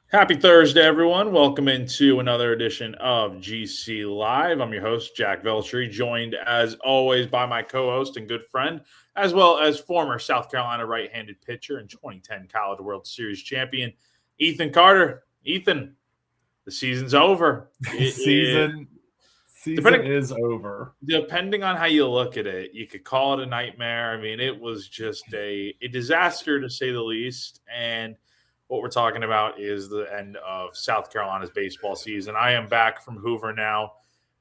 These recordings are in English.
Happy Thursday, everyone. Welcome into another edition of GC Live. I'm your host, Jack Veltri, joined as always by my co-host and good friend, as well as former South Carolina right-handed pitcher and 2010 College World Series champion, Ethan Carter. Ethan, the season's over. Season Depending is over. depending on how you look at it, you could call it a nightmare. I mean, it was just a disaster to say the least. And what we're talking about is the end of South Carolina's baseball season. I am back from Hoover now,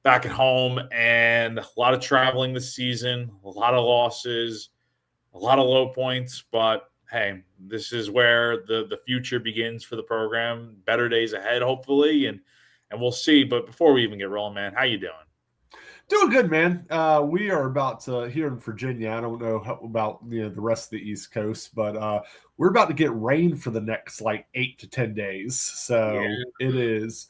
back at home, and a lot of traveling this season, a lot of losses, a lot of low points. But hey, this is where the future begins for the program. Better days ahead, hopefully, and we'll see. But before we even get rolling, man, how you doing? Doing good, man. We are about to here in Virginia. I don't know about the rest of the East Coast, but we're about to get rain for the next like 8 to 10 days. So it is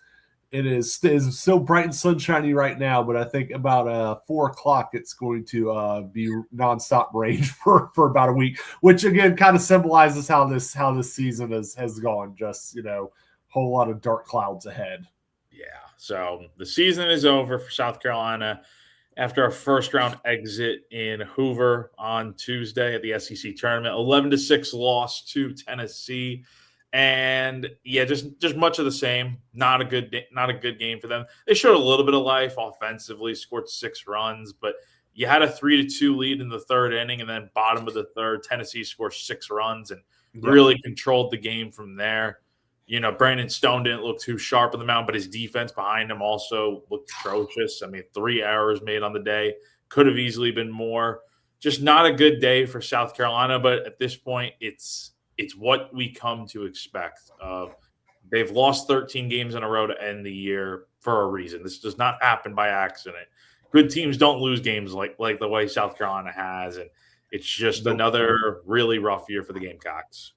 still bright and sunshiny right now, but I think about 4 o'clock it's going to be nonstop rain for about a week, which again kind of symbolizes how this season has gone. Just whole lot of dark clouds ahead. Yeah. So the season is over for South Carolina after our first round exit in Hoover on Tuesday at the SEC tournament. 11-6 loss to Tennessee. And yeah, just much of the same. Not a good game for them. They showed a little bit of life offensively, scored 6 runs, but you had a 3-2 lead in the third inning, and then bottom of the third, Tennessee scored 6 runs and really controlled the game from there. Brandon Stone didn't look too sharp on the mound, but his defense behind him also looked atrocious. I mean, 3 errors made on the day. Could have easily been more. Just not a good day for South Carolina, but at this point, it's what we come to expect. They've lost 13 games in a row to end the year for a reason. This does not happen by accident. Good teams don't lose games like the way South Carolina has, and it's just another really rough year for the Gamecocks.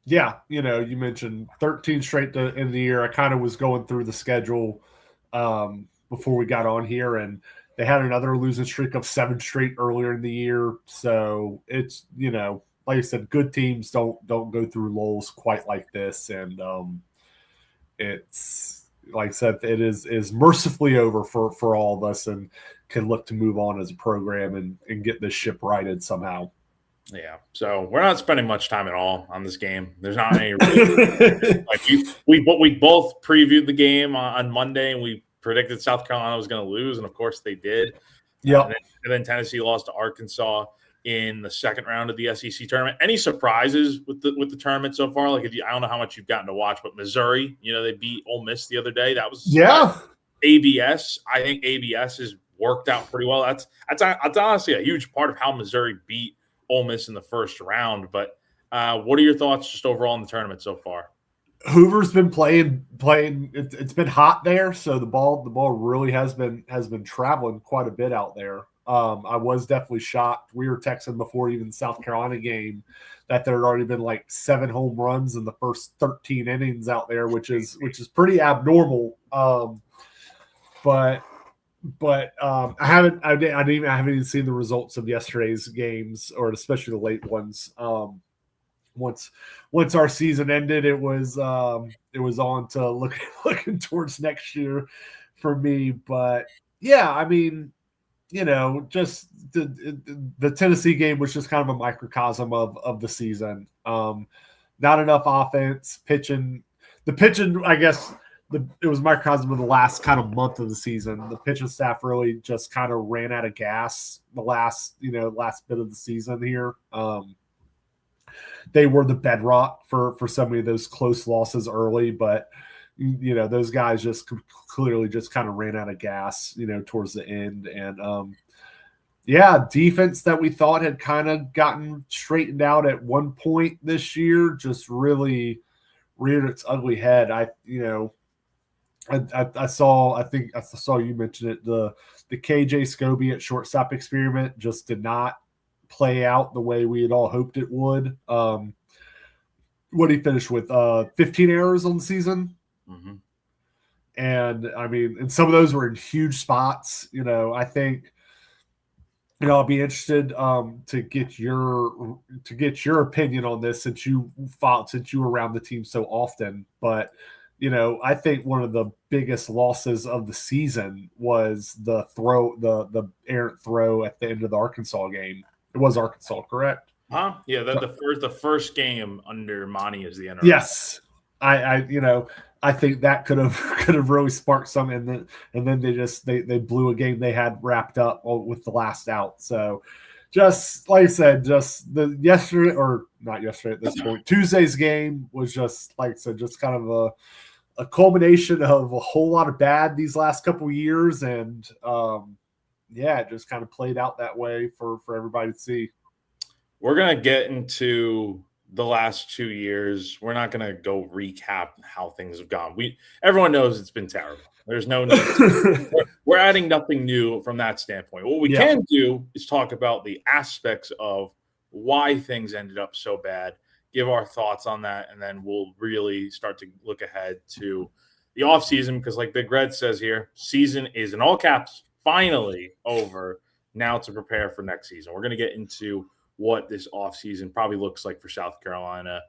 Yeah, you mentioned 13 straight to end of the year. I kind of was going through the schedule before we got on here, and they had another losing streak of 7 straight earlier in the year. So it's, like I said, good teams don't go through lulls quite like this. And it's, like I said, it is mercifully over for all of us, and can look to move on as a program and get this ship righted somehow. Yeah, so we're not spending much time at all on this game. There's not any really we both previewed the game on Monday, and we predicted South Carolina was going to lose, and of course they did. Yeah, and then Tennessee lost to Arkansas in the second round of the SEC tournament. Any surprises with the tournament so far? Like, I don't know how much you've gotten to watch, but Missouri, they beat Ole Miss the other day. That was ABS. I think ABS has worked out pretty well. That's honestly a huge part of how Missouri beat Ole Miss in the first round. But what are your thoughts just overall in the tournament so far? Hoover's been playing. It's been hot there, so the ball really has been traveling quite a bit out there. I was definitely shocked. We were texting before even the South Carolina game that there had already been like 7 home runs in the first 13 innings out there, which is pretty abnormal. But I haven't even seen the results of yesterday's games, or especially the late ones. Once our season ended, it was on to looking towards next year for me. But yeah, I mean, just the Tennessee game was just kind of a microcosm of the season. Not enough offense, pitching. The pitching, I guess. It was microcosm of the last kind of month of the season. The pitching staff really just kind of ran out of gas the last bit of the season here. They were the bedrock for so many of those close losses early, but those guys just clearly just kind of ran out of gas, towards the end. And defense that we thought had kind of gotten straightened out at one point this year just really reared its ugly head. I think I saw you mention it. The KJ Scobie at shortstop experiment just did not play out the way we had all hoped it would. What he finished with 15 errors on the season. Mm-hmm. And I mean, and some of those were in huge spots. I think I'll be interested to get your opinion on this since you were around the team so often. But I think one of the biggest losses of the season was the errant throw at the end of the Arkansas game. It was Arkansas, correct? Huh? Yeah, the first game under Monty as the interim. Yes, I think that could have really sparked some, and then they blew a game they had wrapped up with the last out. So, just like I said, just the yesterday or not yesterday at this point, Tuesday's game was just like I said, just kind of a culmination of a whole lot of bad these last couple of years, and it just kind of played out that way for everybody to see. We're gonna get into the last 2 years. We're not gonna go recap how things have gone. Everyone knows it's been terrible. There's no need. We're adding nothing new from that standpoint. What we can do is talk about the aspects of why things ended up so bad, give our thoughts on that, and then we'll really start to look ahead to the offseason because, like Big Red says here, season is in all caps finally over. Now to prepare for next season. We're going to get into what this offseason probably looks like for South Carolina,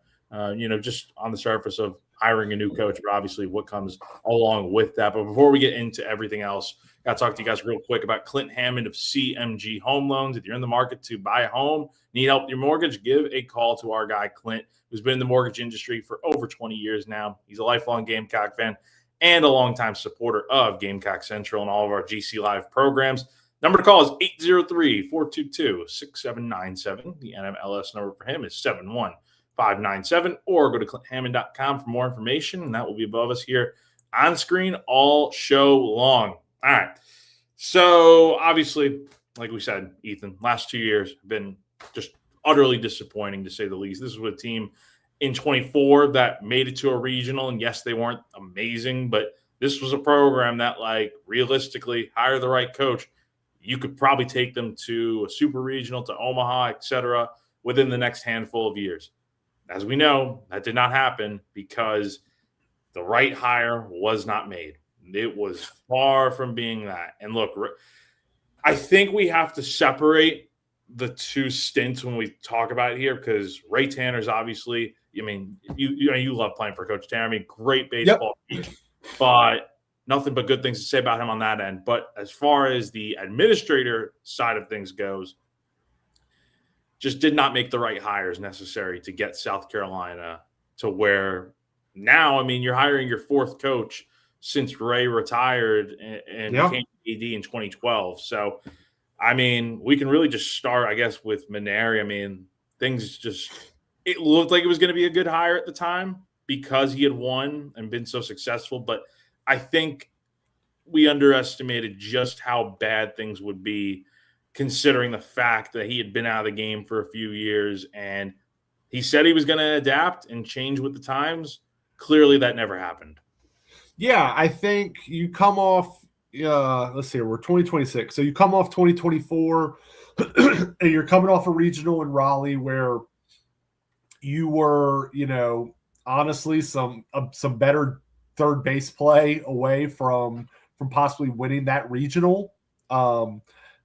just on the surface of hiring a new coach, but obviously what comes along with that. But before we get into everything else, got to talk to you guys real quick about Clint Hammond of CMG Home Loans. If you're in the market to buy a home, need help with your mortgage, give a call to our guy, Clint, who's been in the mortgage industry for over 20 years now. He's a lifelong Gamecock fan and a longtime supporter of Gamecock Central and all of our GC Live programs. Number to call is 803-422-6797. The NMLS number for him is 71597. Or go to clinthammond.com for more information, and that will be above us here on screen all show long. All right. So, obviously, like we said, Ethan, last 2 years have been just utterly disappointing, to say the least. This was a team in 24 that made it to a regional, and yes, they weren't amazing, but this was a program that, realistically, hire the right coach, you could probably take them to a super regional, to Omaha, et cetera, within the next handful of years. As we know, that did not happen because the right hire was not made. It was far from being that. And look, I think we have to separate the two stints when we talk about it here because Ray Tanner's obviously, you love playing for Coach Tanner. Great baseball geek, but nothing but good things to say about him on that end. But as far as the administrator side of things goes, just did not make the right hires necessary to get South Carolina to where now, you're hiring your fourth coach since Ray retired and became AD in 2012. So, we can really just start, I guess, with Maneri. It looked like it was going to be a good hire at the time because he had won and been so successful. But I think we underestimated just how bad things would be considering the fact that he had been out of the game for a few years and he said he was going to adapt and change with the times. Clearly that never happened. Yeah, I think you come off, let's see, we're 2026. So you come off 2024 and you're coming off a regional in Raleigh where you were, honestly, some better third base play away from possibly winning that regional.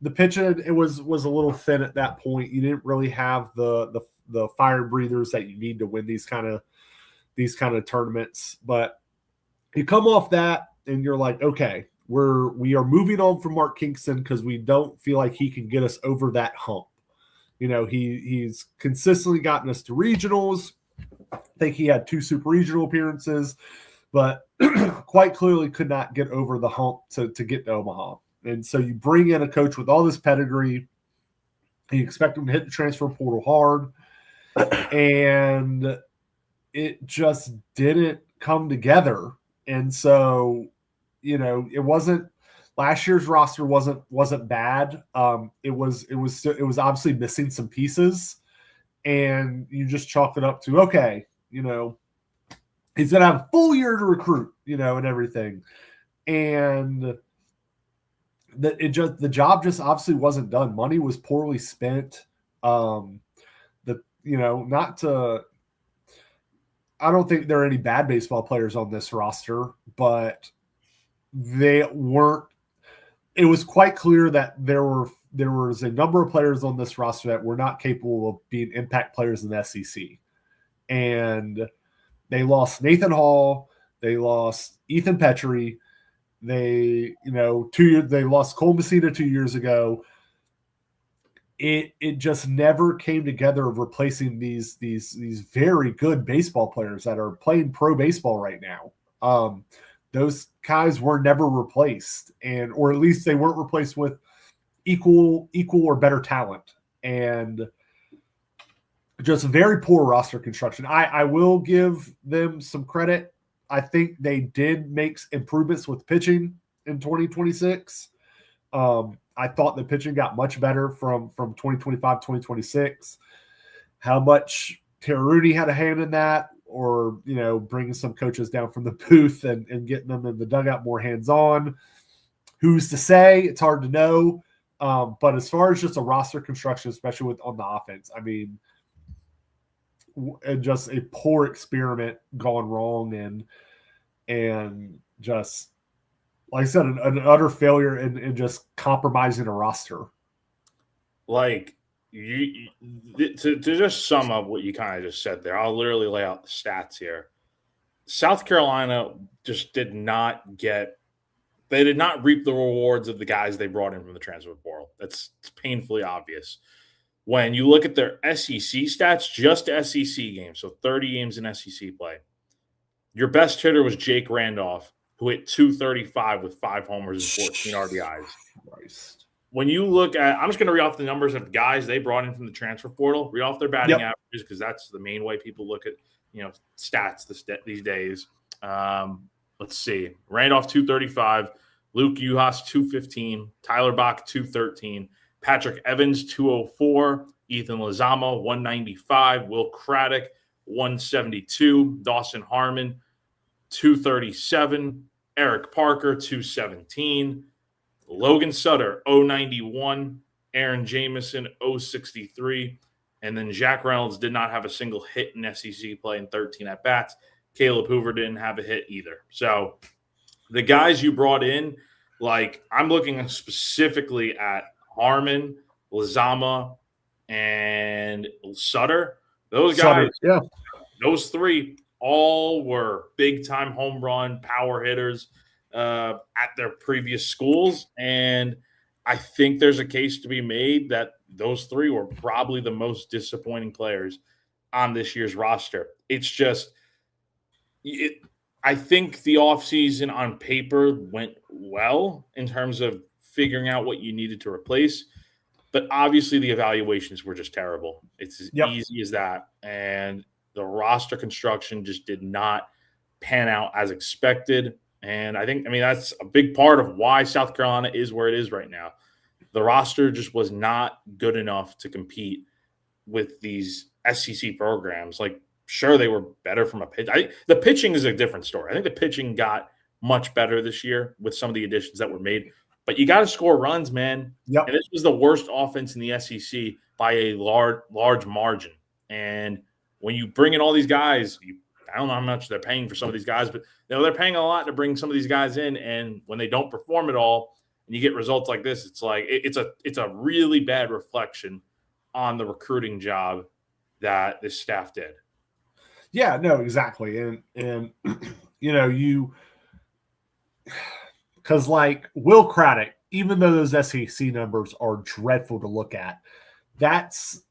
The pitching, it was a little thin at that point. You didn't really have the fire breathers that you need to win these kind of tournaments. But you come off that and you're like, okay, we are moving on from Mark Kingston because we don't feel like he can get us over that hump. He's consistently gotten us to regionals. I think he had 2 super regional appearances, but quite clearly could not get over the hump to get to Omaha. And so you bring in a coach with all this pedigree, and you expect him to hit the transfer portal hard, and it just didn't come together. And so, it wasn't last year's roster wasn't bad. It was obviously missing some pieces, and you just chalk it up to, okay, he's going to have a full year to recruit, and everything. And the job just obviously wasn't done. Money was poorly spent. I don't think there are any bad baseball players on this roster, but they weren't. It was quite clear that there were a number of players on this roster that were not capable of being impact players in the SEC, and they lost Nathan Hall, they lost Ethan Petrie, they lost Cole Messina 2 years ago. It just never came together of replacing these very good baseball players that are playing pro baseball right now. Those guys were never replaced, or at least they weren't replaced with equal or better talent, and just very poor roster construction. I will give them some credit. I think they did make improvements with pitching in 2026. I thought the pitching got much better from 2025, 2026. How much Terruni had a hand in that, or, bringing some coaches down from the booth and getting them in the dugout more hands-on. Who's to say? It's hard to know. But as far as just a roster construction, especially on the offense, I mean, just a poor experiment gone wrong, and just, like I said, an utter failure in just compromising a roster. Like, to just sum up what you kind of just said there, I'll literally lay out the stats here. South Carolina just did not reap the rewards of the guys they brought in from the transfer portal. It's painfully obvious. When you look at their SEC stats, just SEC games, so 30 games in SEC play, your best hitter was Jake Randolph, who hit 235 with 5 homers and 14 RBIs. Christ. When you look at, I'm just going to read off the numbers of guys they brought in from the transfer portal, read off their batting averages, because that's the main way people look at, stats these days. Let's see. Randolph, 235. Luke Uhas, 215. Tyler Bach, 213. Patrick Evans, 204. Ethan Lozama, 195. Will Craddock, 172. Dawson Harmon, 237. Eric Parker, 217. Logan Sutter, 091. Aaron Jamison, 063. And then Jack Reynolds did not have a single hit in SEC play in 13 at-bats. Caleb Hoover didn't have a hit either. So the guys you brought in, like, I'm looking specifically at Harmon, Lozama, and Sutter. Those guys, those three all were big-time home run power hitters at their previous schools. And I think there's a case to be made that those three were probably the most disappointing players on this year's roster. It's just I think the offseason on paper went well in terms of figuring out what you needed to replace. But obviously the evaluations were just terrible. It's as easy as that. And the roster construction just did not pan out as expected. And I mean, that's a big part of why South Carolina is where it is right now. The roster just was not good enough to compete with these SEC programs. Like, sure, they were better from a pitch. The pitching is a different story. I think the pitching got much better this year with some of the additions that were made. But you got to score runs, man. Yep. And this was the worst offense in the SEC by a large margin. And when you bring in all these guys, I don't know how much they're paying for some of these guys, but they're paying a lot to bring some of these guys in. And when they don't perform at all, and you get results like this, it's like it's a really bad reflection on the recruiting job that this staff did. Yeah, no, exactly. And because like Will Craddock, even though those SEC numbers are dreadful to look at, that's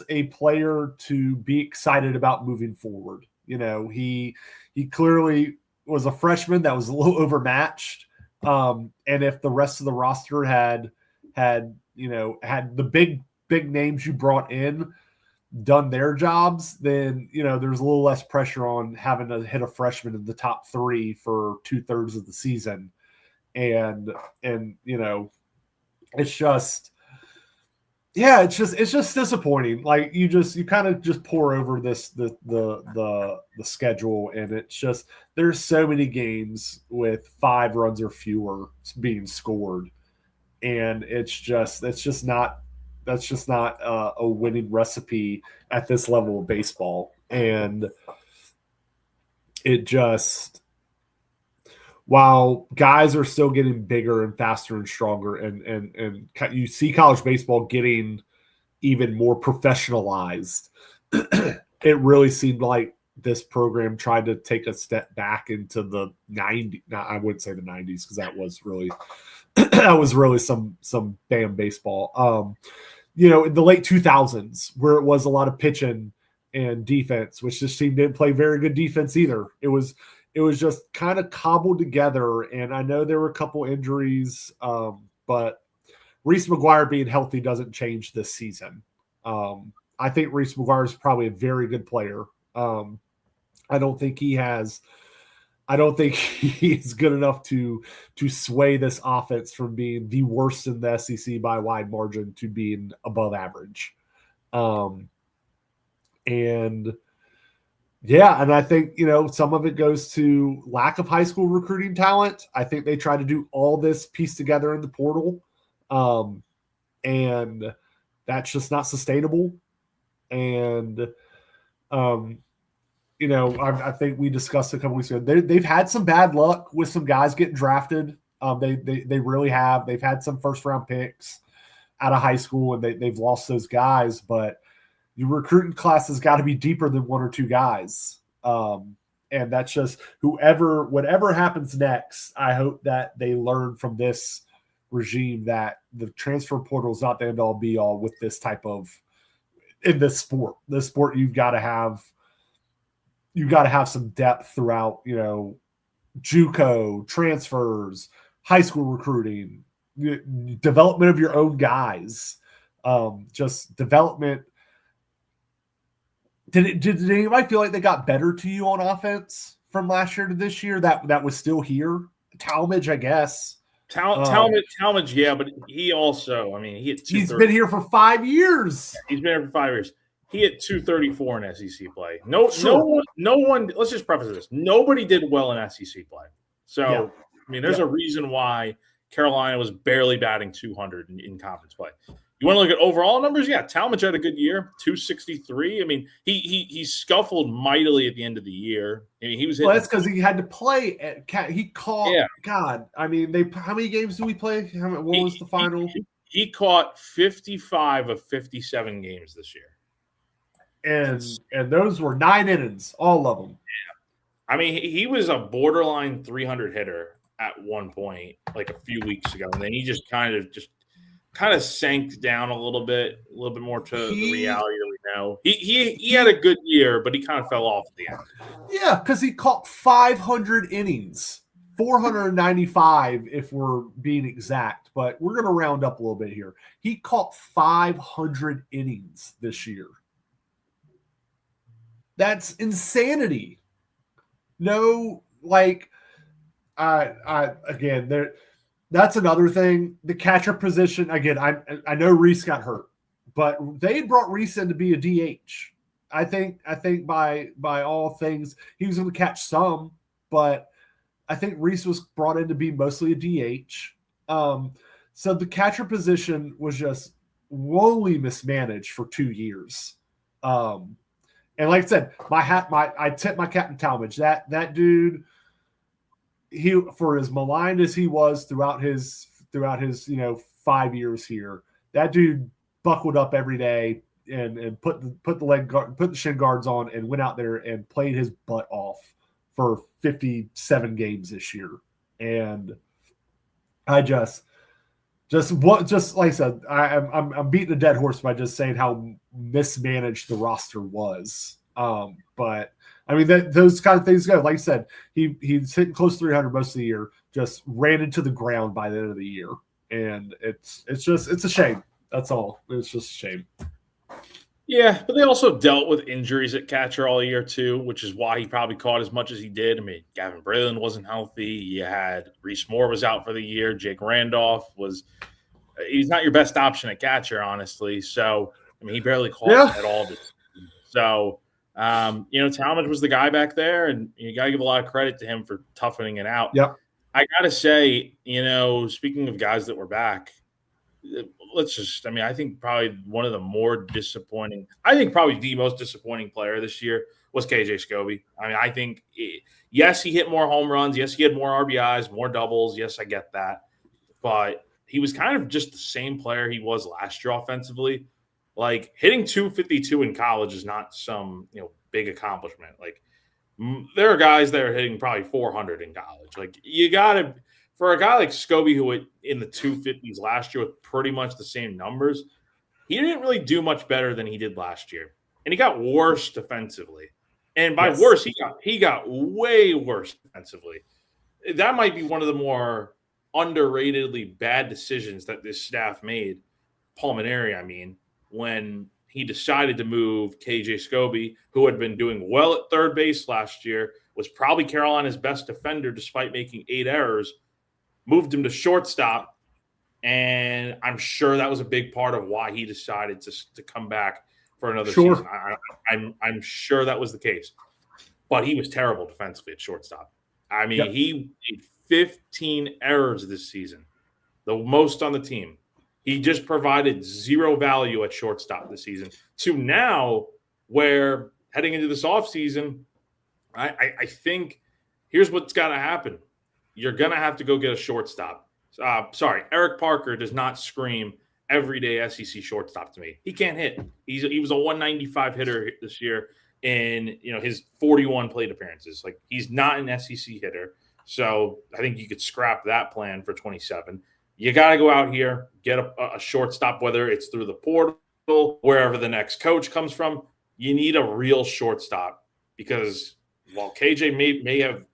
a player to be excited about moving forward. He clearly was a freshman that was a little overmatched. And if the rest of the roster had the big names you brought in done their jobs, then there's a little less pressure on having to hit a freshman in the top 3 for 2/3 of the season. And it's just disappointing. Like, you kind of just pour over the schedule, and it's just, there's so many games with 5 runs or fewer being scored, and that's just not a winning recipe at this level of baseball. And it just, while guys are still getting bigger and faster and stronger, and you see college baseball getting even more professionalized, it really seemed like this program tried to take a step back into the 90s. Now, I wouldn't say the 90s because that was really some damn baseball. In the late 2000s, where it was a lot of pitching and defense, which this team didn't play very good defense either. It was just kind of cobbled together, and I know there were a couple injuries, but Reese McGuire being healthy doesn't change this season. I think Reese McGuire is probably a very good player. I don't think he's good enough to sway this offense from being the worst in the SEC by a wide margin to being above average. And I think, some of it goes to lack of high school recruiting talent. I think they try to do all this piece together in the portal. And that's just not sustainable. And, I think we discussed a couple weeks ago. They've had some bad luck with some guys getting drafted. They really have. They've had some first round picks out of high school, and they've lost those guys. But your recruiting class has got to be deeper than one or two guys. And that's just whatever happens next. I hope that they learn from this regime that the transfer portal is not the end all be all with this type of in this sport. This sport you've got to have some depth throughout, JUCO, transfers, high school recruiting, development of your own guys, just development. Did anybody feel like they got better to you on offense from last year to this year? That was still here. Talmadge, I guess. Talmadge, yeah, but he also, he's been here for 5 years. He's been here for 5 years. He hit 234 in SEC play. No one. Let's just preface this. Nobody did well in SEC play. So, yeah. There's a reason why Carolina was barely batting 200 in conference play. You want to look at overall numbers? Yeah, Talmadge had a good year, 263. He scuffled mightily at the end of the year. He was. Well, that's because he had to play. He caught. Yeah. God, how many games did we play? What was the final? He caught 55 of 57 games this year. And those were 9 innings, all of them. Yeah. He was a borderline 300 hitter at one point, like a few weeks ago, and then he just kind of sank down a little bit more to the reality that we know. He had a good year, but he kind of fell off at the end. Yeah, because he caught 500 innings, 495 if we're being exact, but we're going to round up a little bit here. He caught 500 innings this year. That's insanity. No, again, that's another thing. The catcher position, again, I know Reese got hurt, but they brought Reese in to be a DH. I think by all things, he was going to catch some, but I think Reese was brought in to be mostly a DH. So the catcher position was just woefully mismanaged for 2 years. And like I said, I tip my cap to Talmadge. That dude, he, for as maligned as he was throughout his 5 years here, that dude buckled up every day and put the shin guards on and went out there and played his butt off for 57 games this year. And I just like I said, I'm beating a dead horse by just saying how mismanaged the roster was. But those kind of things go. Like I said, he's hitting close to 300 most of the year. Just ran into the ground by the end of the year, and it's a shame. That's all. It's just a shame. Yeah, but they also dealt with injuries at catcher all year too, which is why he probably caught as much as he did. Gavin Braylon wasn't healthy. You had Reese Moore was out for the year. Jake Randolph he's not your best option at catcher, honestly. So, he barely caught at all. So, Talmadge was the guy back there, and you got to give a lot of credit to him for toughening it out. Yep. I got to say, speaking of guys that were back, I think probably the most disappointing player this year was KJ Scobie. I think Yes, he hit more home runs. Yes, he had more RBIs, more doubles. Yes, I get that. But he was kind of just the same player he was last year offensively. Like hitting 252 in college is not some, big accomplishment. Like there are guys that are hitting probably 400 in college. Like you got to, for a guy like Scobie who hit in the 250s last year with pretty much the same numbers, he didn't really do much better than he did last year. And he got worse defensively. And by Yes. worse, he got way worse defensively. That might be one of the more underratedly bad decisions that this staff made, Pulmonary, I mean, when he decided to move KJ Scobie, who had been doing well at third base last year, was probably Carolina's best defender despite making 8 errors, moved him to shortstop. And I'm sure that was a big part of why he decided to come back for another season. I'm sure that was the case. But he was terrible defensively at shortstop. I mean, he made 15 errors this season, the most on the team. He just provided zero value at shortstop this season to now where heading into this offseason, I think here's what's got to happen. You're going to have to go get a shortstop. Eric Parker does not scream everyday SEC shortstop to me. He can't hit. He was a 195 hitter this year in his 41 plate appearances. Like he's not an SEC hitter. So I think you could scrap that plan for 27. You got to go out here, get a shortstop, whether it's through the portal, wherever the next coach comes from. You need a real shortstop because while KJ may have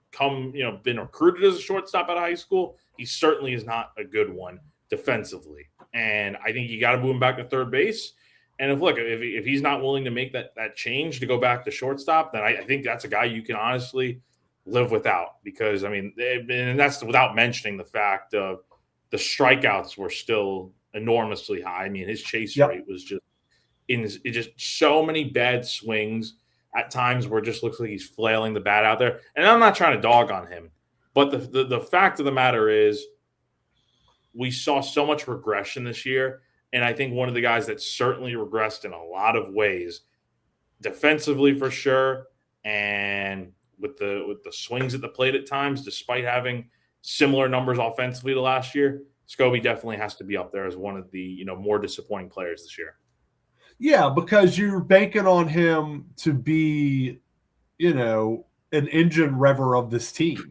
been recruited as a shortstop out of high school, he certainly is not a good one defensively. And I think you got to move him back to third base. And if he's not willing to make that change to go back to shortstop, then I think that's a guy you can honestly live without because, and that's without mentioning the fact of the strikeouts were still enormously high. I mean, his chase rate was just so many bad swings at times where it just looks like he's flailing the bat out there. And I'm not trying to dog on him, but the fact of the matter is we saw so much regression this year. And I think one of the guys that certainly regressed in a lot of ways, defensively for sure, and with the swings at the plate at times, despite having similar numbers offensively to last year, Scobie definitely has to be up there as one of the more disappointing players this year. Yeah, because you're banking on him to be, an engine rever of this team.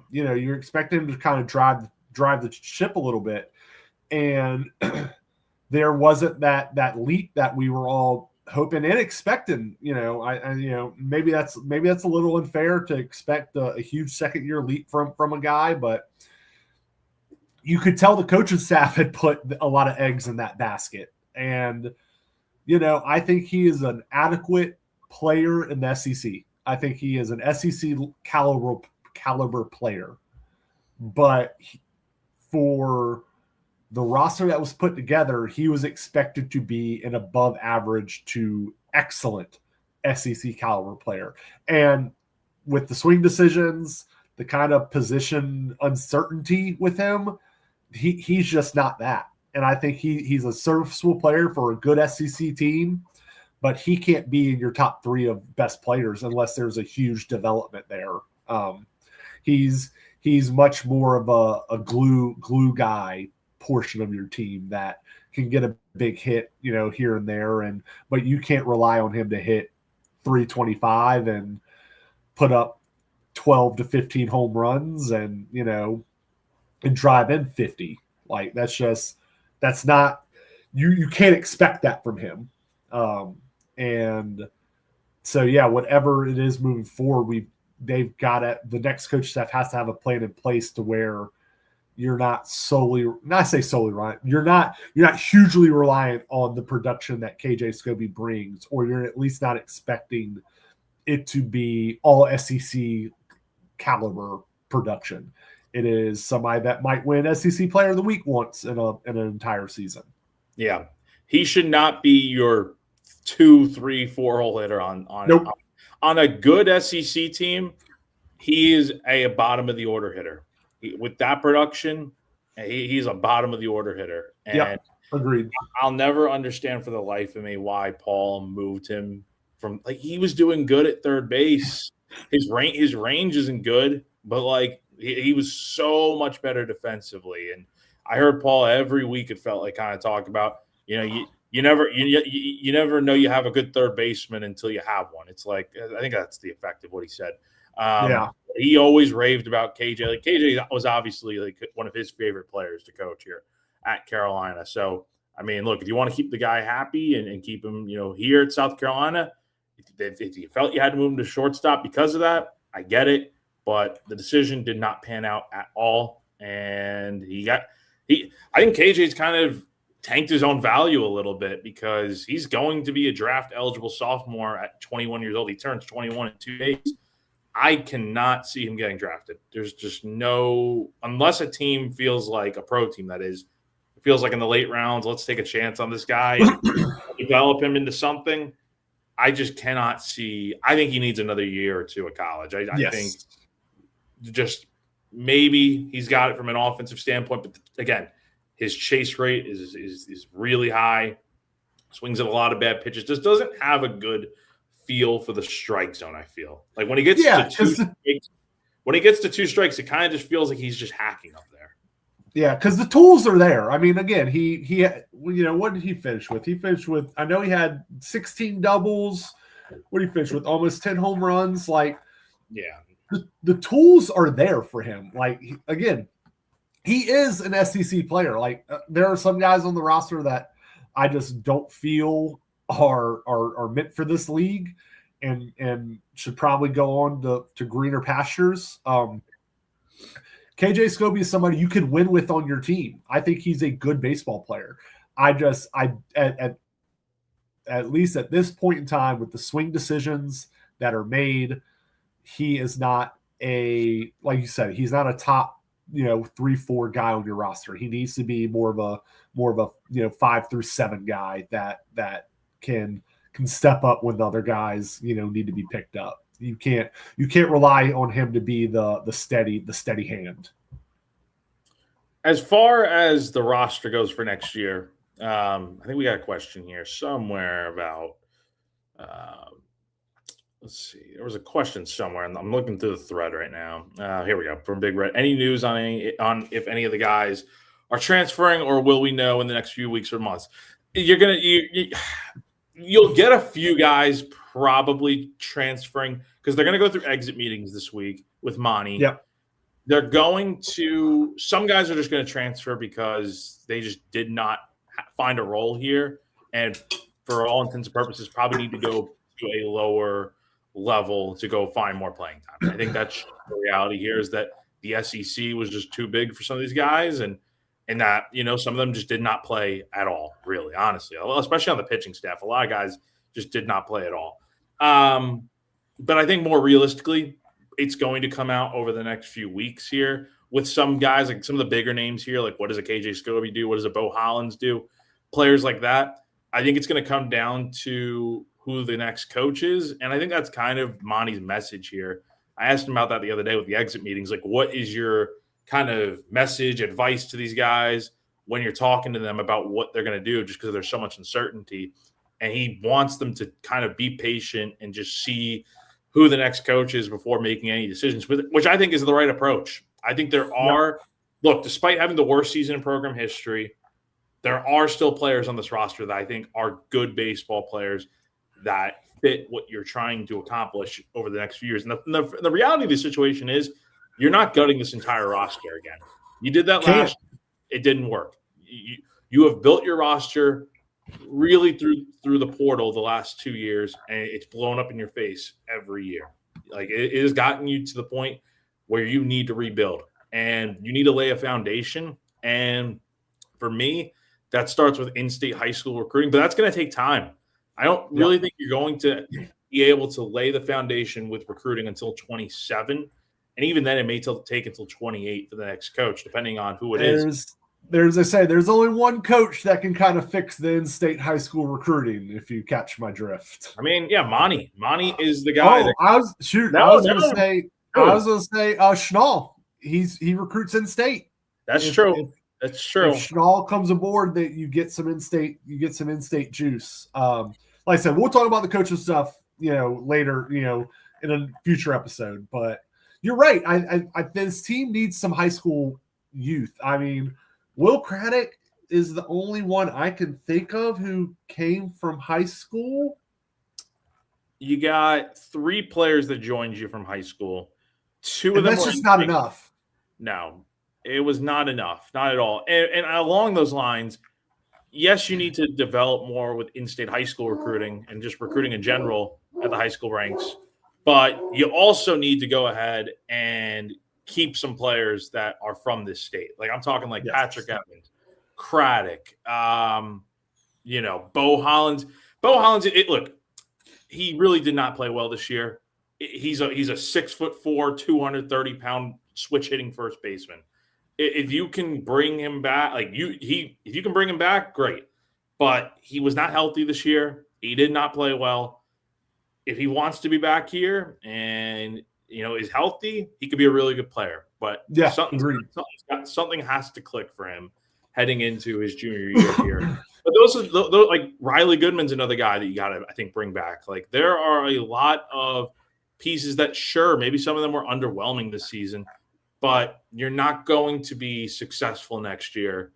You're expecting him to kind of drive the ship a little bit, and there wasn't that leap that we were all hoping and expecting. Maybe that's a little unfair to expect a huge second year leap from a guy, but you could tell the coaching staff had put a lot of eggs in that basket. And, I think he is an adequate player in the SEC. I think he is an SEC caliber player. But for the roster that was put together, he was expected to be an above average to excellent SEC caliber player. And with the swing decisions, the kind of position uncertainty with him, he's just not that. And I think he's a serviceable player for a good SEC team, but he can't be in your top 3 of best players unless there's a huge development there. He's much more of a glue guy portion of your team that can get a big hit, here and there, but you can't rely on him to hit 325 and put up 12 to 15 home runs and drive in 50. Like that's not you can't expect that from him. And so whatever it is moving forward, they've got it. The next coach staff has to have a plan in place to where you're not reliant. You're not hugely reliant on the production that KJ Scobie brings, or you're at least not expecting it to be all SEC caliber production. It is somebody that might win SEC Player of the Week once in an entire season. Yeah, he should not be your 2, 3, 4 hole hitter on a good SEC team. He is a bottom of the order hitter. With that production, he's a bottom of the order hitter. And agreed. I'll never understand for the life of me why Paul moved him from he was doing good at third base his range isn't good, but like he was so much better defensively. And I heard Paul every week. It felt like kind of talk about you never know you have a good third baseman until you have one. It's like I think that's the effect of what he said. Yeah. He always raved about KJ. Like KJ was obviously like one of his favorite players to coach here at Carolina. So I mean, look, if you want to keep the guy happy and keep him, here at South Carolina, if you felt you had to move him to shortstop because of that, I get it. But the decision did not pan out at all, and I think KJ's kind of tanked his own value a little bit because he's going to be a draft eligible sophomore at 21 years old. He turns 21 in 2 days. I cannot see him getting drafted. There's just no, unless a team feels like a pro team, that is, it feels like in the late rounds, let's take a chance on this guy and develop him into something. I just cannot see. I think he needs another year or two of college. I think just maybe he's got it from an offensive standpoint, but again, his chase rate is really high. Swings at a lot of bad pitches. Just doesn't have a good feel for the strike zone. I feel like when he gets to two strikes, it kind of just feels like he's just hacking up there. Yeah, because the tools are there. I mean, again, he what did he finish with? He finished with, I know he had 16 doubles. What did he finish with? Almost 10 home runs. Like, yeah, the tools are there for him. Like, again, he is an SEC player. Like, there are some guys on the roster that I just don't feel are meant for this league and should probably go on to greener pastures. KJ Scobie is somebody you can win with on your team. I think he's a good baseball player. At least at this point in time, with the swing decisions that are made, he is not like you said, he's not a top 3-4 guy on your roster. He needs to be more of a 5 through 7 guy that can step up when the other guys need to be picked up. You can't rely on him to be the steady hand. As far as the roster goes for next year, I think we got a question here somewhere about. Let's see. There was a question somewhere, and I'm looking through the thread right now. Here we go from Big Red. Any news on if any of the guys are transferring, or will we know in the next few weeks or months? You'll get a few guys probably transferring because they're going to go through exit meetings this week with Monty. Yep. Some guys are just going to transfer because they just did not find a role here, and for all intents and purposes, probably need to go to a lower level to go find more playing time. I think that's the reality here, is that the SEC was just too big for some of these guys, and that some of them just did not play at all, really, honestly, especially on the pitching staff. A lot of guys just did not play at all. But I think more realistically, it's going to come out over the next few weeks here with some guys, like some of the bigger names here, like what does a KJ Scobie do? What does a Bo Hollins do? Players like that. I think it's going to come down to who the next coach is. And I think that's kind of Monty's message here. I asked him about that the other day with the exit meetings. Like, what is your kind of message, advice to these guys when you're talking to them about what they're going to do, just because there's so much uncertainty? And he wants them to kind of be patient and just see who the next coach is before making any decisions, which I think is the right approach. I think there are, look, despite having the worst season in program history, there are still players on this roster that I think are good baseball players that fit what you're trying to accomplish over the next few years. And the reality of the situation is you're not gutting this entire roster again. You did that last year. It didn't work. You have built your roster really through the portal the last 2 years, and it's blown up in your face every year. Like, it has gotten you to the point where you need to rebuild, and you need to lay a foundation. And for me, that starts with in-state high school recruiting, but that's going to take time. I don't really think you're going to be able to lay the foundation with recruiting until 27. And even then, it may take until 28 for the next coach, depending on who it is. There's only one coach that can kind of fix the in-state high school recruiting, if you catch my drift. I mean, yeah, Monty. Monty is the guy. I was going to say Schnall. He recruits in-state. That's true. That's true. If Schnall comes aboard, that you get some in-state juice. Like I said, we'll talk about the coaching stuff, later, in a future episode. But you're right. This team needs some high school youth. I mean, Will Craddock is the only one I can think of who came from high school. You got 3 players that joined you from high school. 2 of And them that's were just not enough. No, it was not enough. Not at all. And along those lines, yes, you need to develop more with in-state high school recruiting and just recruiting in general at the high school ranks. But you also need to go ahead and keep some players that are from this state. Like I'm talking like Yes. Patrick Evans, Craddock, Bo Hollins. Bo Hollins, look, he really did not play well this year. He's a 6'4", 230-pound switch hitting first baseman. If you can bring him back, if you can bring him back, great. But he was not healthy this year. He did not play well. If he wants to be back here and is healthy, he could be a really good player. But yeah, something has to click for him heading into his junior year here. But those like Riley Goodman's another guy that you got to, I think, bring back. Like there are a lot of pieces that, sure, maybe some of them were underwhelming this season, but you're not going to be successful next year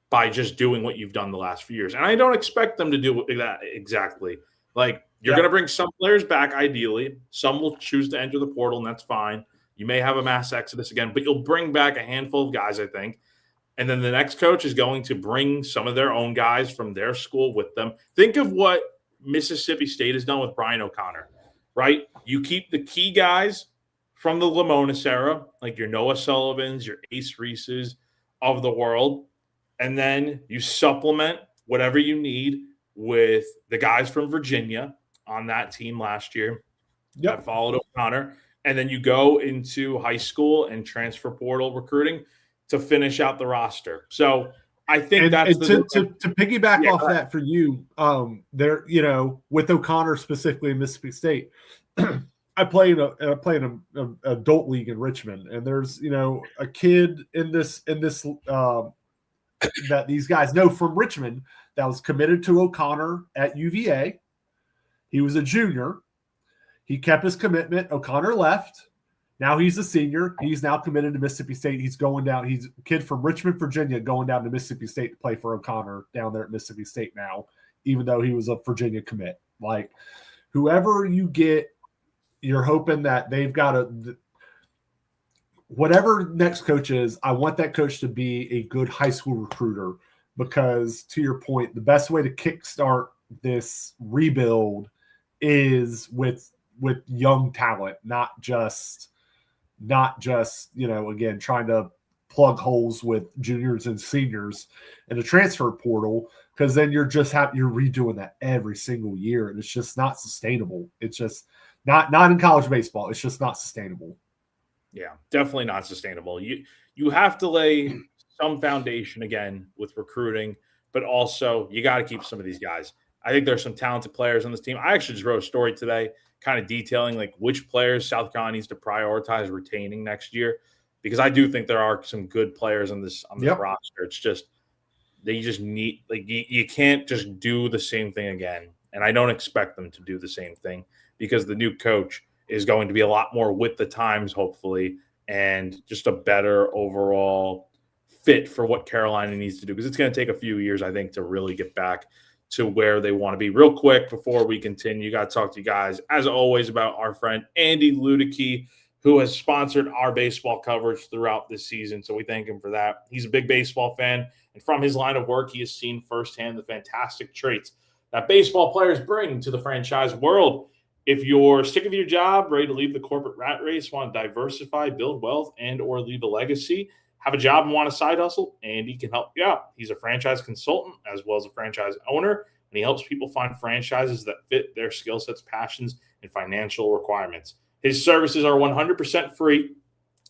by just doing what you've done the last few years. And I don't expect them to do that exactly. Like you're going to bring some players back, ideally. Some will choose to enter the portal, and that's fine. You may have a mass exodus again, but you'll bring back a handful of guys, I think. And then the next coach is going to bring some of their own guys from their school with them. Think of what Mississippi State has done with Brian O'Connor, right? You keep the key guys from the Lamonis era, like your Noah Sullivans, your Ace Reeses of the world, and then you supplement whatever you need with the guys from Virginia on that team last year that followed O'Connor, and then you go into high school and transfer portal recruiting to finish out the roster. So I think to piggyback off that for you, there, with O'Connor specifically in Mississippi State, I play in an adult league in Richmond, and there's a kid in this that these guys know from Richmond that was committed to O'Connor at UVA. He was a junior. He kept his commitment. O'Connor left. Now he's a senior. He's now committed to Mississippi State. He's going down. He's a kid from Richmond, Virginia, going down to Mississippi State to play for O'Connor down there at Mississippi State now, even though he was a Virginia commit. Like, whoever you get, you're hoping that they've got whatever next coach is, I want that coach to be a good high school recruiter because, to your point, the best way to kickstart this rebuild is with young talent, not just again trying to plug holes with juniors and seniors in the transfer portal, because then you're redoing that every single year, and it's just not sustainable. It's just not in college baseball. It's just not sustainable. Yeah, definitely not sustainable. You have to lay some foundation again with recruiting, but also you got to keep some of these guys. I think there's some talented players on this team. I actually just wrote a story today kind of detailing like which players South Carolina needs to prioritize retaining next year, because I do think there are some good players on this roster. It's just they just need, like, you can't just do the same thing again. And I don't expect them to do the same thing because the new coach is going to be a lot more with the times, hopefully, and just a better overall fit for what Carolina needs to do, because it's going to take a few years, I think, to really get back to where they want to be. Real quick, before we continue, got to talk to you guys, as always, about our friend Andy Ludicky, who has sponsored our baseball coverage throughout this season. So we thank him for that. He's a big baseball fan, and from his line of work, he has seen firsthand the fantastic traits that baseball players bring to the franchise world. If you're sick of your job, ready to leave the corporate rat race, want to diversify, build wealth, and or leave a legacy, have a job and want a side hustle, Andy can help you out. He's a franchise consultant as well as a franchise owner, and he helps people find franchises that fit their skill sets, passions, and financial requirements. His services are 100% free,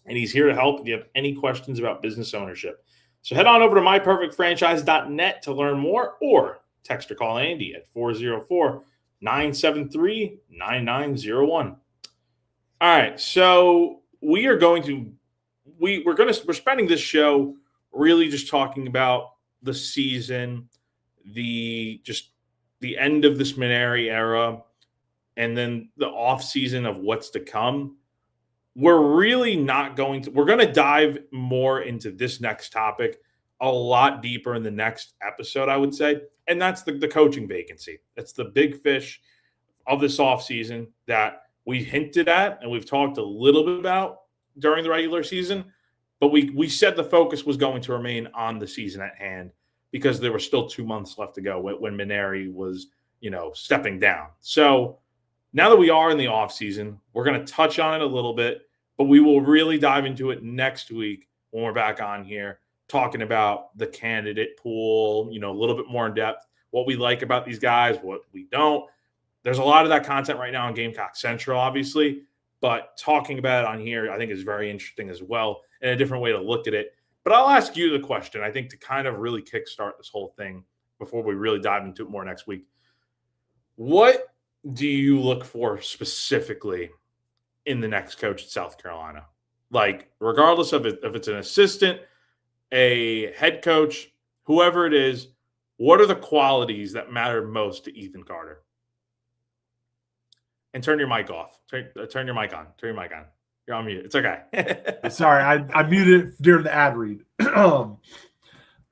and he's here to help if you have any questions about business ownership. So head on over to myperfectfranchise.net to learn more, or text or call Andy at 404-973-9901. All right, so we're spending this show really just talking about the season, the end of this Maneri era, and then the off season of what's to come, we're really not going to. We're going to dive more into this next topic a lot deeper in the next episode, I would say, and that's the coaching vacancy. That's the big fish of this offseason that we hinted at and we've talked a little bit about during the regular season, but we said the focus was going to remain on the season at hand because there were still 2 months left to go when Maneri was, stepping down. So now that we are in the offseason, we're going to touch on it a little bit, but we will really dive into it next week when we're back on here talking about the candidate pool, a little bit more in depth, what we like about these guys, what we don't. There's a lot of that content right now on Gamecock Central, obviously, but talking about it on here, I think is very interesting as well and a different way to look at it. But I'll ask you the question, I think, to kind of really kickstart this whole thing before we really dive into it more next week. What do you look for specifically in the next coach at South Carolina? Like, regardless of if it's an assistant, a head coach, whoever it is, what are the qualities that matter most to Ethan Carter? And turn your mic off. Turn your mic on. Turn your mic on. You're on mute. It's okay. Sorry, I muted it during the ad read.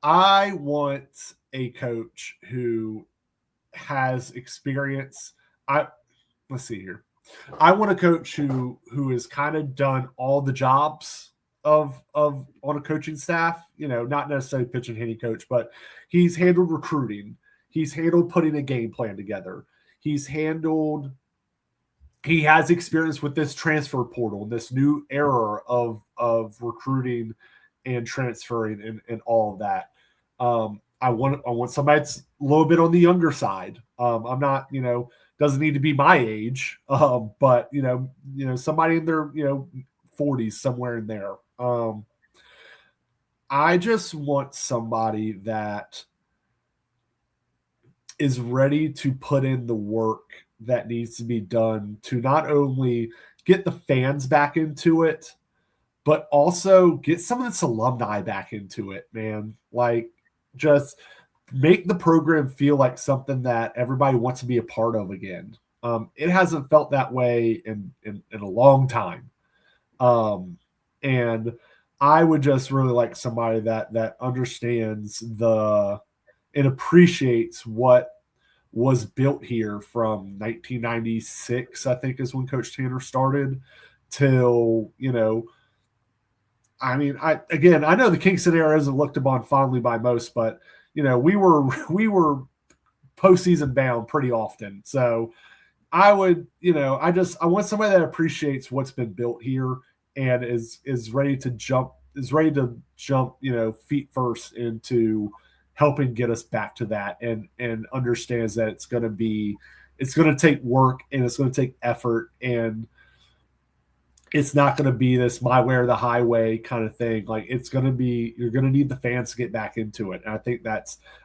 I want a coach who has experience. Let's see here. I want a coach who has kind of done all the jobs of on a coaching staff. Not necessarily pitching hitting coach, but he's handled recruiting. He's handled putting a game plan together. He has experience with this transfer portal, this new era of recruiting and transferring and all of that. I want somebody that's a little bit on the younger side. I'm not, doesn't need to be my age, but somebody in their 40s, somewhere in there. I just want somebody that is ready to put in the work that needs to be done to not only get the fans back into it, but also get some of this alumni back into it, man. Like, just make the program feel like something that everybody wants to be a part of again. It hasn't felt that way in a long time. And I would just really like somebody that understands and appreciates what was built here from 1996, I think is when Coach Tanner started, till, I know the Kingston era isn't looked upon fondly by most, but we were postseason bound pretty often. So I would, I want somebody that appreciates what's been built here and is ready to jump, feet first into helping get us back to that, and understands that it's going to take work and it's going to take effort, and it's not going to be this my way or the highway kind of thing. Like, it's going to be, you're going to need the fans to get back into it. And I think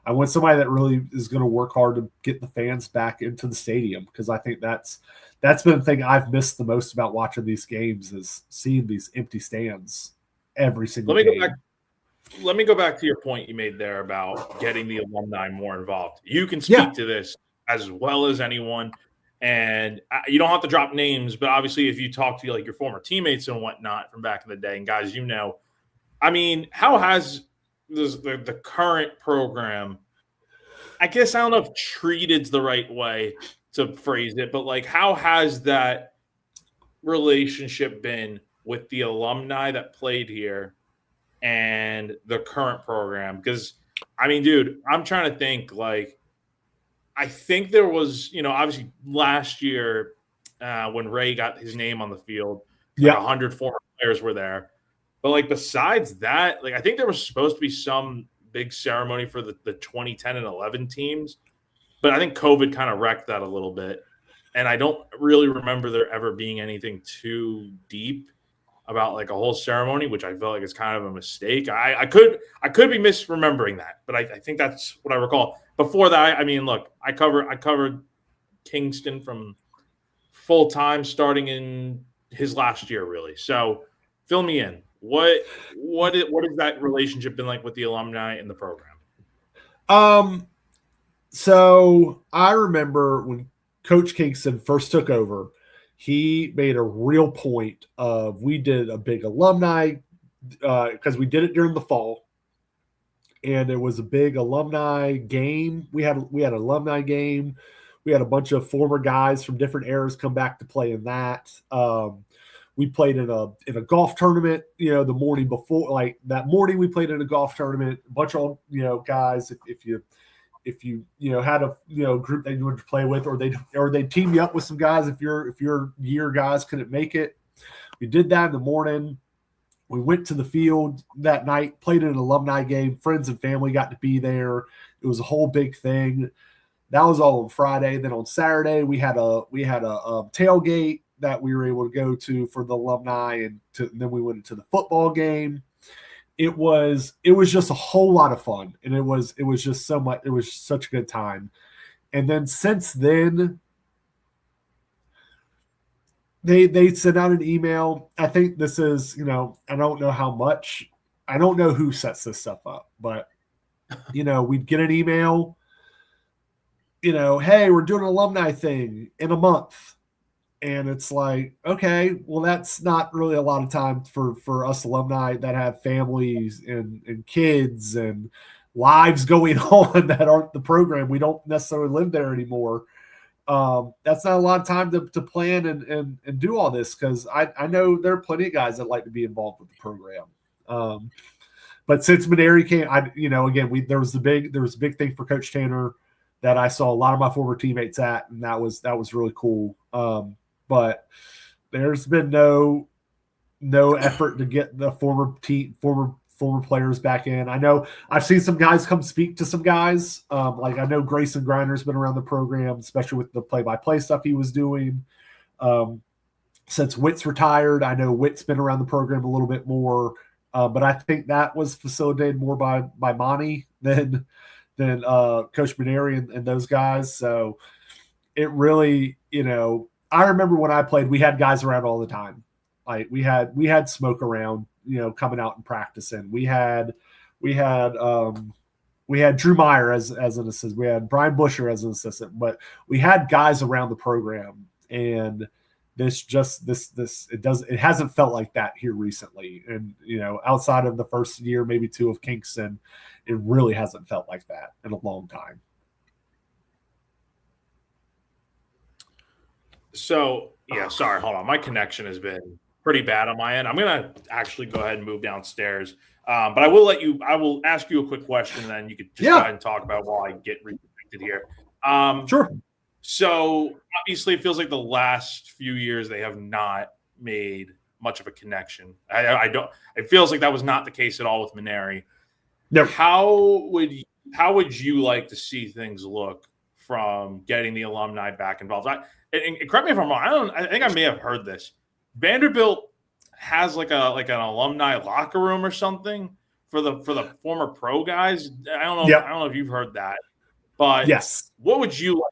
I want somebody that really is going to work hard to get the fans back into the stadium, because I think that's been the thing I've missed the most about watching these games, is seeing these empty stands every single game. Let me go back to your point you made there about getting the alumni more involved. You can speak to this as well as anyone, and you don't have to drop names, but obviously if you talk to your former teammates and whatnot from back in the day, and guys, I mean, how has the current program, I guess, I don't know if treated's the right way to phrase it, but how has that relationship been with the alumni that played here and the current program? Because, I mean, dude, I'm trying to think, I think there was, obviously last year when Ray got his name on the field, 100 former players were there. But, besides that, I think there was supposed to be some big ceremony for the 2010 and 11 teams. But I think COVID kind of wrecked that a little bit. And I don't really remember there ever being anything too deep about a whole ceremony, which I felt like is kind of a mistake. I could be misremembering that, but I think that's what I recall. Before that, I mean, look, I covered Kingston from full time starting in his last year, really. So fill me in. What has that relationship been like with the alumni in the program? So I remember when Coach Kingston first took over, he made a real point of, we did a big alumni, because we did it during the fall, and it was a big alumni game. We had an alumni game. We had a bunch of former guys from different eras come back to play in that. We played in a golf tournament, the morning before, like that morning we played in a golf tournament. A bunch of guys, if you had a group that you wanted to play with, or they team you up with some guys if your year guys couldn't make it. We did that in the morning. We went to the field that night, played in an alumni game. Friends and family got to be there. It was a whole big thing. That was all on Friday. Then on Saturday, we had a tailgate that we were able to go to for the alumni, and then we went into the football game. It was just a whole lot of fun, and it was just so much. It was such a good time. And then since then, they sent out an email. I think this is, I don't know how much. I don't know who sets this stuff up, but we'd get an email. Hey, we're doing an alumni thing in a month. And it's like, okay, well, that's not really a lot of time for us alumni that have families and kids and lives going on that aren't the program. We don't necessarily live there anymore. That's not a lot of time to plan and do all this, because I know there are plenty of guys that like to be involved with the program. But since Maneri came, again, there was a big thing for Coach Tanner that I saw a lot of my former teammates at, and that was really cool. But there's been no effort to get the former players back in. I know I've seen some guys come speak to some guys. Like I know Grayson Grinder's been around the program, especially with the play-by-play stuff he was doing. Since Witt's retired, I know Witt's been around the program a little bit more. But I think that was facilitated more by Monty than Coach Maneri and those guys. So it really, I remember when I played, we had guys around all the time. Like we had smoke around, coming out and practicing. We had Drew Meyer as an assistant. We had Brian Busher as an assistant, but we had guys around the program, and it hasn't felt like that here recently. And, outside of the first year, maybe two of Kingston, it really hasn't felt like that in a long time. So, sorry, hold on. My connection has been pretty bad on my end. I'm going to actually go ahead and move downstairs. But I will ask you a quick question, and then you could just go ahead and talk about while I get reconnected here. Sure. So, obviously, it feels like the last few years they have not made much of a connection. It feels like that was not the case at all with Maneri. No. How would you like to see things look from getting the alumni back involved? And correct me if I'm wrong. I think I may have heard this. Vanderbilt has like an alumni locker room or something for the former pro guys. I don't know. Yep. I don't know if you've heard that. But yes, what would you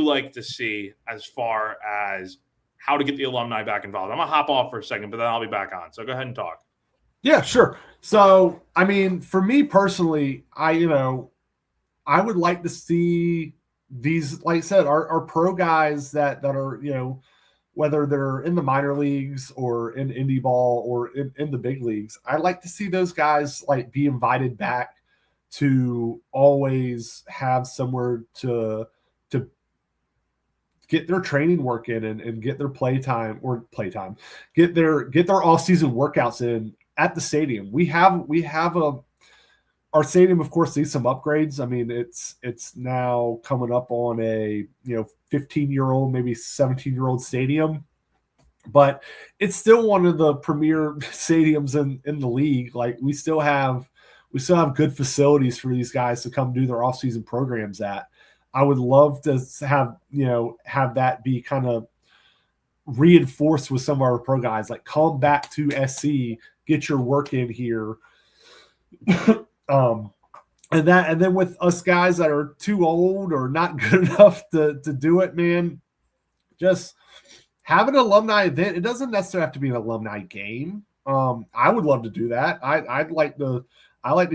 like to see as far as how to get the alumni back involved? I'm gonna hop off for a second, but then I'll be back on. So go ahead and talk. Yeah, sure. So I mean, for me personally, I would like to see these, like I said, our pro guys that are, whether they're in the minor leagues or in indie ball or in the big leagues, I'd like to see those guys like be invited back to always have somewhere to get their training work in and get their playtime, get their off-season workouts in at the stadium. Our stadium, of course, needs some upgrades. I mean, it's now coming up on a 15-year-old, maybe 17-year-old stadium, but it's still one of the premier stadiums in the league. Like we still have good facilities for these guys to come do their off-season programs at. I would love to have that be kind of reinforced with some of our pro guys, like come back to SC, get your work in here. And then with us guys that are too old or not good enough to do it, man, just have an alumni event. It doesn't necessarily have to be an alumni game. I would love to do that. I like to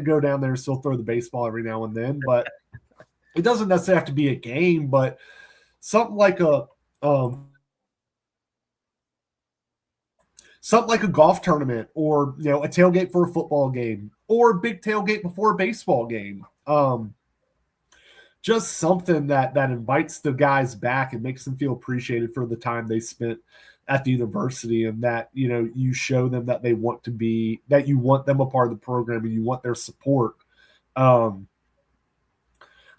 go down there and still throw the baseball every now and then, but it doesn't necessarily have to be a game. But something like a um, something like a golf tournament, or a tailgate for a football game, or a big tailgate before a baseball game. Just something that invites the guys back and makes them feel appreciated for the time they spent at the university, and that you show them that you want them a part of the program and you want their support. um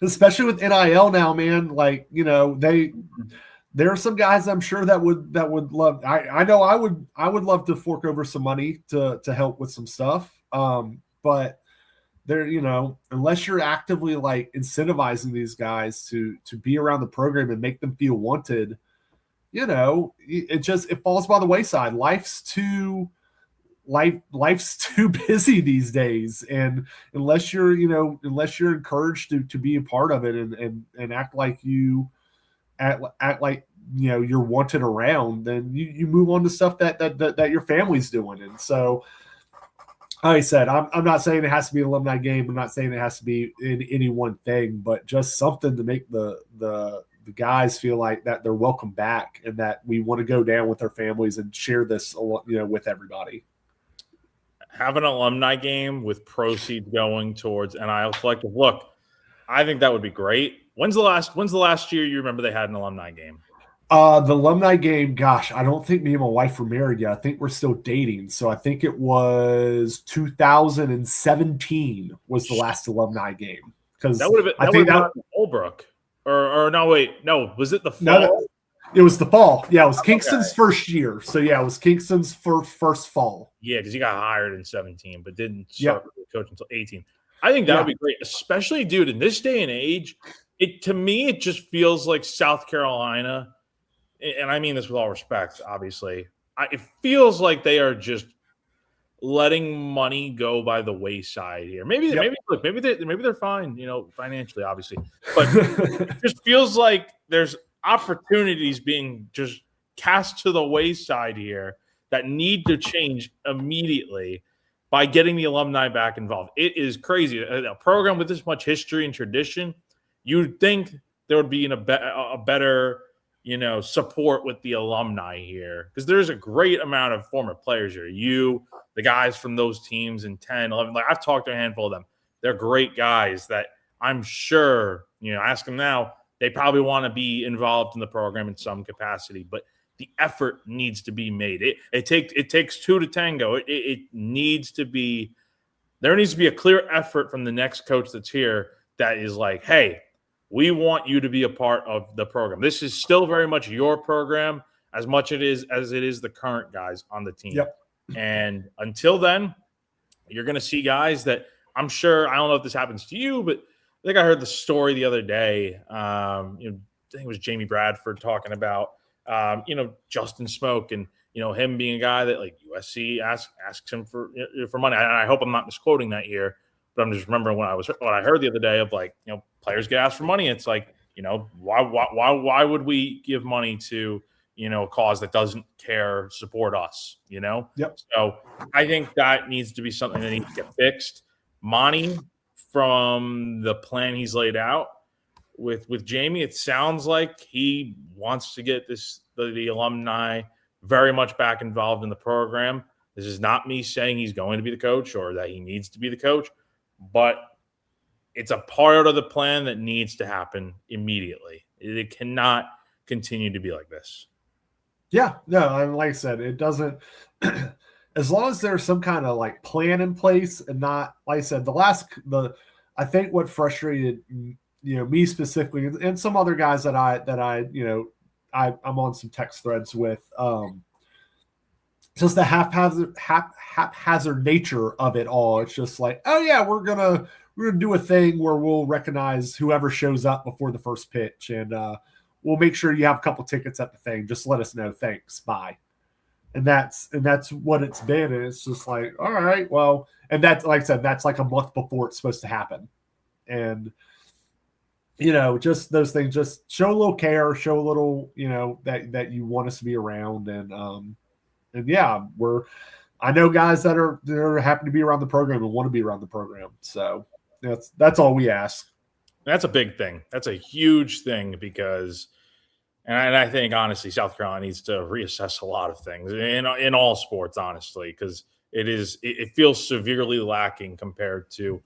Especially with NIL now, man. Like, there are some guys I'm sure that would love. I know I would love to fork over some money to help with some stuff. But there, unless you're actively like incentivizing these guys to be around the program and make them feel wanted, it falls by the wayside. Life's too busy these days, and unless you're encouraged to be a part of it and act like you're wanted around, then you move on to stuff that your family's doing. And so, like I said, I'm not saying it has to be an alumni game. I'm not saying it has to be in any one thing, but just something to make the guys feel like that they're welcome back and that we want to go down with their families and share this with everybody. Have an alumni game with proceeds going towards NIL Collective. Look, I think that would be great. When's the last year you remember they had an alumni game? The alumni game, gosh, I don't think me and my wife were married yet. I think we're still dating. So I think it was 2017 was the last alumni game. Because that would have been Holbrook. Or no, wait, no, was it the fall? No, it was the fall. Yeah, it was Kingston's first year. So yeah, it was Kingston's first fall. Yeah, because he got hired in 17, but didn't start coach until 18. I think that would be great, especially, dude, in this day and age. To me, it just feels like South Carolina, and I mean this with all respect, obviously. It feels like they are just letting money go by the wayside here. Maybe they're fine, financially, obviously, but it just feels like there's opportunities being just cast to the wayside here that need to change immediately by getting the alumni back involved. It is crazy. A program with this much history and tradition, you'd think there would be a better, support with the alumni here, because there's a great amount of former players here. The guys from those teams in 10, 11, like I've talked to a handful of them. They're great guys that I'm sure, ask them now, they probably want to be involved in the program in some capacity, but the effort needs to be made. It takes two to tango. It needs to be – there needs to be a clear effort from the next coach that's here that is like, hey, we want you to be a part of the program. This is still very much your program as much as it is the current guys on the team. Yep. And until then, you're going to see guys that I'm sure – I don't know if this happens to you, but I think I heard the story the other day. I think it was Jamie Bradford talking about Justin Smoke and him being a guy that like USC asks him for money. I hope I'm not misquoting that here, but I'm just remembering what I heard the other day of like players get asked for money. It's like why would we give money to a cause that doesn't support us? Yep. So I think that needs to be something that needs to get fixed. Monty, from the plan he's laid out with Jamie, it sounds like he wants to get the alumni very much back involved in the program. This is not me saying he's going to be the coach or that he needs to be the coach, but it's a part of the plan that needs to happen immediately. It cannot continue to be like this. Yeah, no, and like I said, it doesn't as long as there's some kind of like plan in place, and not, like I said, I think what frustrated me specifically and some other guys that I'm on some text threads with, just the haphazard nature of it all. It's just like, oh yeah, we're gonna do a thing where we'll recognize whoever shows up before the first pitch, and we'll make sure you have a couple tickets at the thing. Just let us know. Thanks. Bye. And that's what it's been. And it's just like, all right, well, and that's, like I said, that's like a month before it's supposed to happen. And, just those things, just show a little care, show a little, that you want us to be around. And yeah, I know guys that are happy to be around the program and want to be around the program. So that's all we ask. That's a big thing. That's a huge thing, because And I think, honestly, South Carolina needs to reassess a lot of things in all sports, honestly, because it feels severely lacking compared to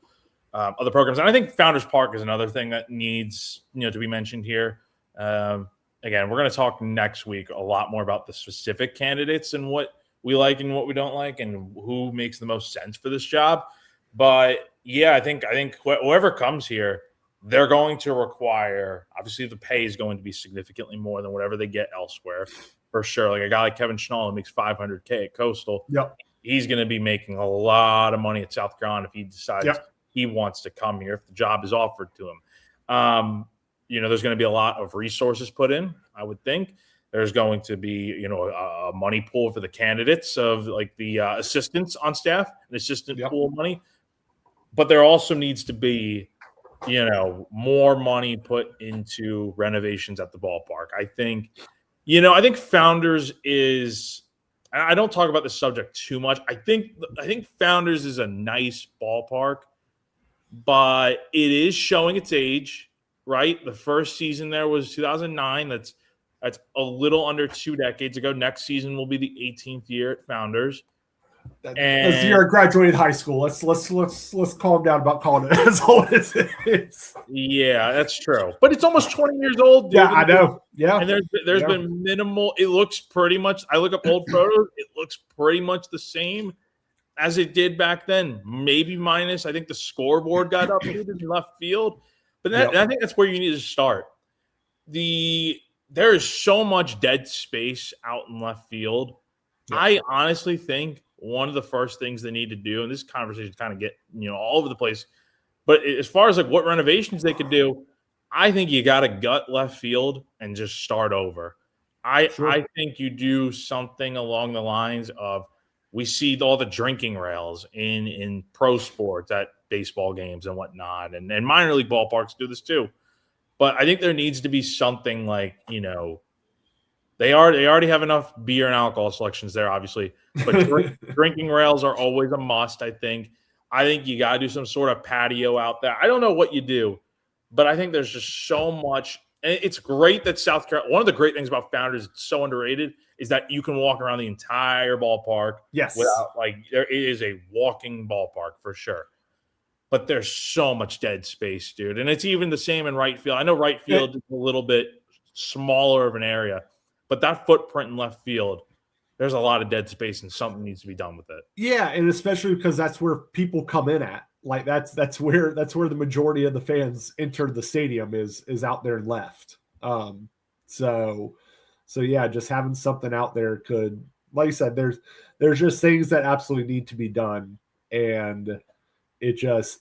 other programs. And I think Founders Park is another thing that needs to be mentioned here. Again, we're going to talk next week a lot more about the specific candidates and what we like and what we don't like and who makes the most sense for this job. But yeah, I think whoever comes here, they're going to require, obviously the pay is going to be significantly more than whatever they get elsewhere, for sure. Like a guy like Kevin Schnall who makes $500K at Coastal. Yep. He's going to be making a lot of money at South Carolina if he decides he wants to come here, if the job is offered to him. There's going to be a lot of resources put in, I would think. There's going to be, a money pool for the candidates of like the assistants on staff, an assistant pool of money. But there also needs to be, more money put into renovations at the ballpark. I think Founders is – I don't talk about this subject too much. I think Founders is a nice ballpark, but it is showing its age, right? The first season there was 2009. That's a little under 2 decades ago. Next season will be the 18th year at Founders. That's the year I graduated high school. Let's calm down about calling it as old as it is. Yeah, that's true. But it's almost 20 years old. Yeah, I know. Yeah. And there's been minimal. It looks pretty much. I look up old photos. It looks pretty much the same as it did back then. Maybe minus. I think the scoreboard got updated in left field. But I think that's where you need to start. There is so much dead space out in left field. Yeah. I honestly think one of the first things they need to do, and this conversation kind of get all over the place, but as far as like what renovations they could do, I think you got to gut left field and just start over. I think you do something along the lines of, we see all the drinking rails in pro sports at baseball games and whatnot, and minor league ballparks do this too. But I think there needs to be something like, they already have enough beer and alcohol selections there, obviously. But drinking rails are always a must, I think. I think you got to do some sort of patio out there. I don't know what you do, but I think there's just so much. And it's great that South Carolina – one of the great things about Founders, it's so underrated, is that you can walk around the entire ballpark. Yes. Without there is a walking ballpark for sure. But there's so much dead space, dude. And it's even the same in right field. I know right field is a little bit smaller of an area, but that footprint in left field, there's a lot of dead space and something needs to be done with it. Yeah, and especially because that's where people come in at. Like that's where the majority of the fans enter the stadium is out there left. So yeah, just having something out there could, like you said, there's just things that absolutely need to be done, and it just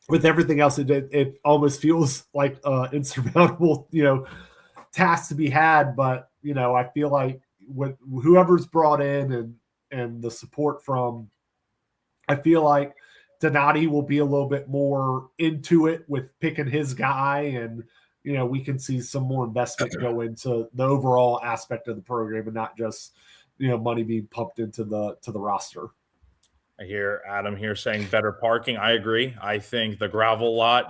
with everything else, it almost feels like insurmountable, task to be had. But I feel like with whoever's brought in and the support from, I feel like Donati will be a little bit more into it with picking his guy, and we can see some more investment go into the overall aspect of the program and not just money being pumped into the roster. I hear Adam here saying better parking. I agree. I think the gravel lot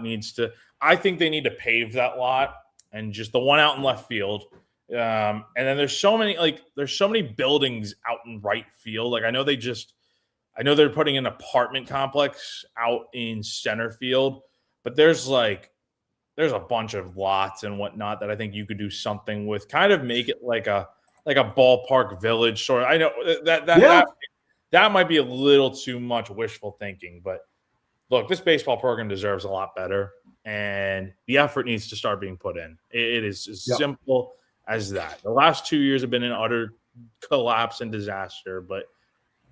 I think they need to pave that lot, and just the one out in left field. And then there's so many buildings out in right field. Like I know they're putting an apartment complex out in center field, but there's a bunch of lots and whatnot that I think you could do something with, kind of make it like a ballpark village sort of. I know that might be a little too much wishful thinking, but look, this baseball program deserves a lot better, and the effort needs to start being put in. It is as simple as that. The last 2 years have been an utter collapse and disaster, but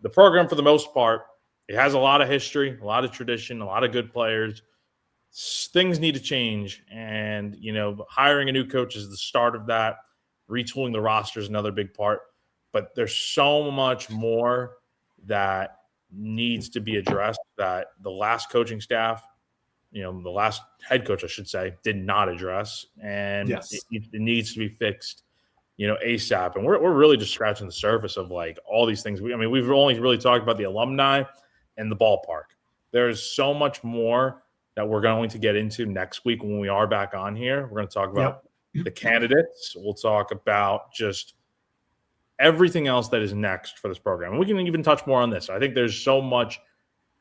the program, for the most part, it has a lot of history, a lot of tradition, a lot of good players. Things need to change, and hiring a new coach is the start of that. Retooling the roster is another big part, but there's so much more that needs to be addressed that the last coaching staff, the last head coach, I should say, did not address, and it needs to be fixed, ASAP. And we're really just scratching the surface of all these things. We've only really talked about the alumni and the ballpark. There's so much more that we're going to get into next week when we are back on here. We're going to talk about the candidates. We'll talk about just everything else that is next for this program. And we can even touch more on this. I think there's so much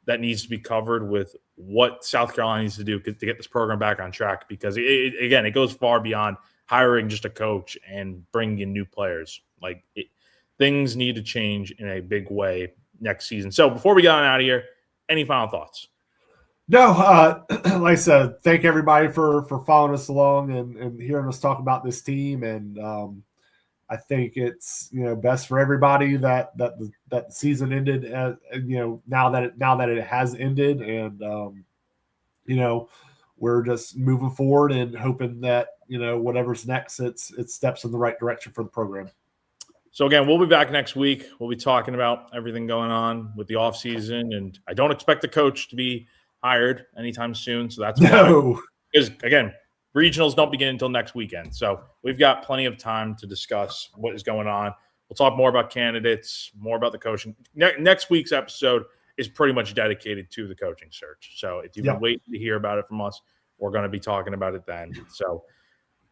that needs to be covered with what South Carolina needs to do to get this program back on track, because it goes far beyond hiring just a coach and bringing in new players. Things need to change in a big way next season. So before we get on out of here, any final thoughts? No, like I said, thank everybody for following us along and hearing us talk about this team. And I think it's best for everybody that the season ended. Now that it has ended, and we're just moving forward and hoping that whatever's next, it steps in the right direction for the program. So again, we'll be back next week. We'll be talking about everything going on with the offseason, and I don't expect the coach to be hired anytime soon. So that's why. Because again, regionals don't begin until next weekend. So we've got plenty of time to discuss what is going on. We'll talk more about candidates, more about the coaching. Next week's episode is pretty much dedicated to the coaching search. So if you've been waiting to hear about it from us, we're going to be talking about it then. So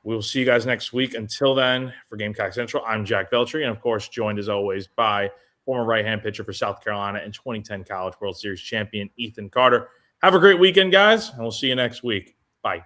we'll see you guys next week. Until then, for Gamecock Central, I'm Jack Veltri, and of course, joined as always by former right-hand pitcher for South Carolina and 2010 College World Series champion Ethan Carter. Have a great weekend, guys, and we'll see you next week. Bye.